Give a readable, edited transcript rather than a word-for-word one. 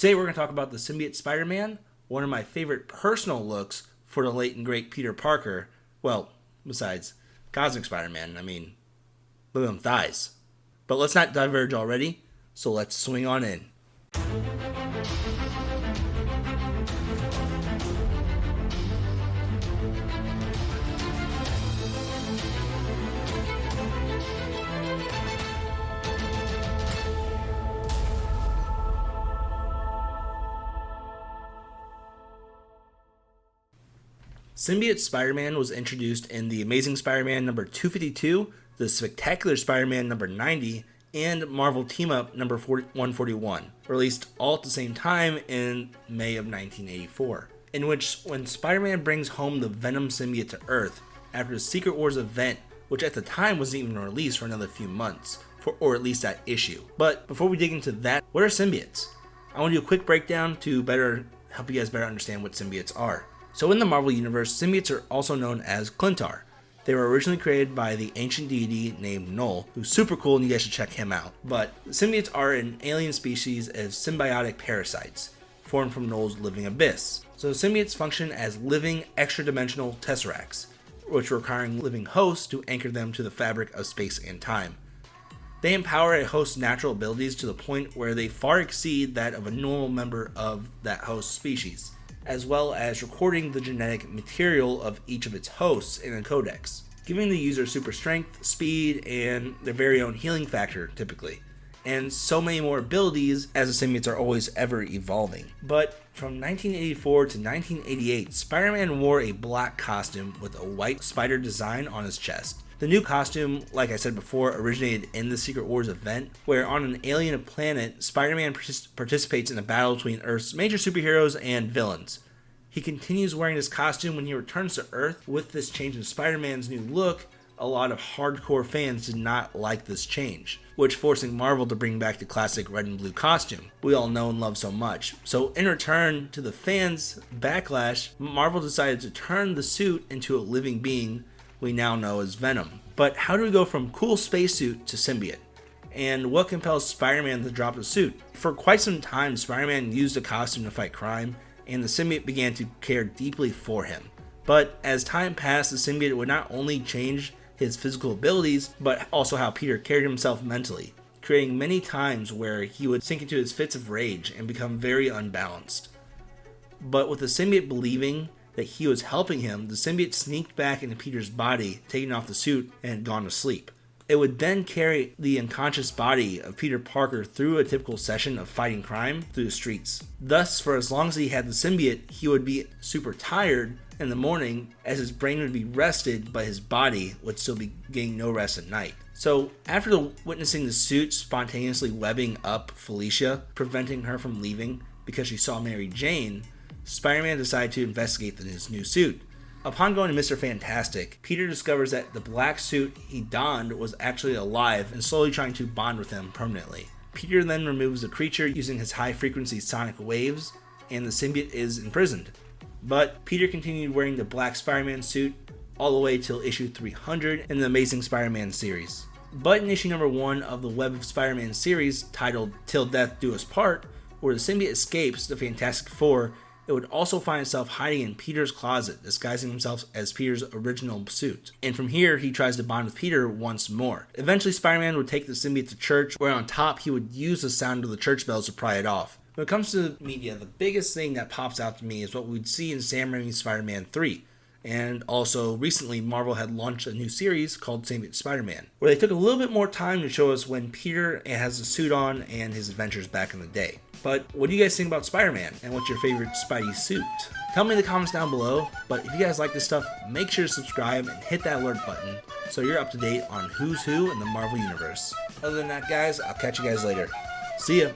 Today we're going to talk about the Symbiote Spider-Man, one of my favorite personal looks for the late and great Peter Parker. Well, besides Cosmic Spider-Man, look at them thighs. But let's not diverge already, so let's swing on in. Symbiote Spider-Man was introduced in The Amazing Spider-Man number 252, The Spectacular Spider-Man number 90, and Marvel Team-Up number 141, released all at the same time in May of 1984, in which when Spider-Man brings home the Venom symbiote to Earth after the Secret Wars event, which at the time wasn't even released for another few months, or at least that issue. But before we dig into that, what are symbiotes? I want to do a quick breakdown to help you guys better understand what symbiotes are. So in the Marvel Universe, symbiotes are also known as Clintar. They were originally created by the ancient deity named Null, who's super cool and you guys should check him out. But symbiotes are an alien species of symbiotic parasites, formed from Null's living abyss. So symbiotes function as living extra-dimensional tesseracts, which requiring living hosts to anchor them to the fabric of space and time. They empower a host's natural abilities to the point where they far exceed that of a normal member of that host species, as well as recording the genetic material of each of its hosts in a codex, giving the user super strength, speed, and their very own healing factor typically, and so many more abilities as the symbiotes are always ever evolving. But from 1984 to 1988, Spider-Man wore a black costume with a white spider design on his chest. The new costume, like I said before, originated in the Secret Wars event, where on an alien planet, Spider-Man participates in a battle between Earth's major superheroes and villains. He continues wearing this costume when he returns to Earth. With this change in Spider-Man's new look, a lot of hardcore fans did not like this change, which forcing Marvel to bring back the classic red and blue costume we all know and love so much. So in return to the fans' backlash, Marvel decided to turn the suit into a living being we now know as Venom. But how do we go from cool spacesuit to symbiote? And what compels Spider-Man to drop the suit? For quite some time, Spider-Man used the costume to fight crime, and the symbiote began to care deeply for him. But as time passed, the symbiote would not only change his physical abilities, but also how Peter carried himself mentally, creating many times where he would sink into his fits of rage and become very unbalanced. But with the symbiote believing that he was helping him, the symbiote sneaked back into Peter's body, taking off the suit, and had gone to sleep. It would then carry the unconscious body of Peter Parker through a typical session of fighting crime through the streets. Thus, for as long as he had the symbiote, he would be super tired in the morning as his brain would be rested, but his body would still be getting no rest at night. So, after witnessing the suit spontaneously webbing up Felicia, preventing her from leaving because she saw Mary Jane, Spider-Man decided to investigate his new suit. Upon going to Mr. Fantastic, Peter discovers that the black suit he donned was actually alive and slowly trying to bond with him permanently. Peter then removes the creature using his high-frequency sonic waves, and the symbiote is imprisoned. But Peter continued wearing the black Spider-Man suit all the way till issue 300 in the Amazing Spider-Man series. But in issue number 1 of the Web of Spider-Man series, titled Till Death Do Us Part, where the symbiote escapes the Fantastic Four, it would also find itself hiding in Peter's closet, disguising himself as Peter's original suit. And from here, he tries to bond with Peter once more. Eventually, Spider-Man would take the symbiote to church, where on top, he would use the sound of the church bells to pry it off. When it comes to the media, the biggest thing that pops out to me is what we'd see in Sam Raimi's Spider-Man 3. And also, recently, Marvel had launched a new series called Symbiote Spider-Man, where they took a little bit more time to show us when Peter has the suit on and his adventures back in the day. But what do you guys think about Spider-Man, and what's your favorite Spidey suit? Tell me in the comments down below, but if you guys like this stuff, make sure to subscribe and hit that alert button so you're up to date on who's who in the Marvel Universe. Other than that, guys, I'll catch you guys later. See ya!